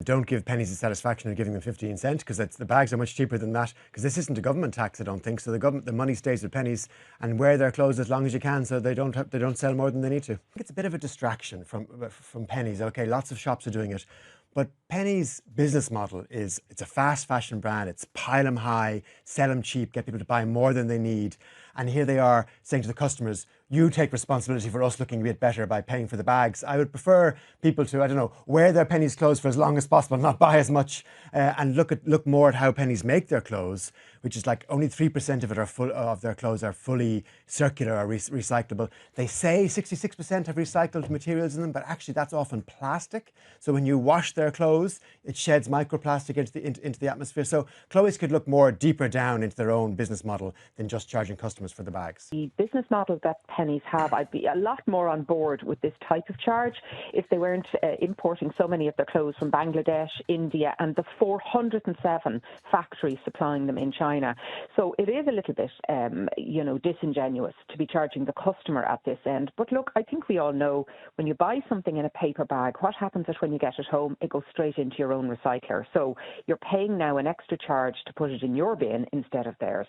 don't give Penneys the satisfaction of giving them 15 cents because the bags are much cheaper than that, because this isn't a government tax, I don't think. So the money stays with Penneys, and wear their clothes as long as you can so they don't sell more than they need to. I think it's a bit of a distraction from Penneys. Okay, lots of shops are doing it. But Penneys' business model is, it's a fast fashion brand. It's pile them high, sell them cheap, get people to buy more than they need. And here they are saying to the customers, you take responsibility for us looking a bit better by paying for the bags. I would prefer people to, I don't know, wear their Penneys clothes for as long as possible, not buy as much, and look more at how Penneys make their clothes, which is like only 3% of their clothes are fully circular or recyclable. They say 66% have recycled materials in them, but actually that's often plastic. So when you wash their clothes, it sheds microplastic into the atmosphere. So Chloe's could look more deeper down into their own business model than just charging customers for the bags. The business model that Penneys have, I'd be a lot more on board with this type of charge if they weren't importing so many of their clothes from Bangladesh, India, and the 407 factories supplying them in China. So it is a little bit, disingenuous to be charging the customer at this end. But look, I think we all know when you buy something in a paper bag, what happens is when you get it home, it goes straight into your own recycler. So you're paying now an extra charge to put it in your bin instead of theirs.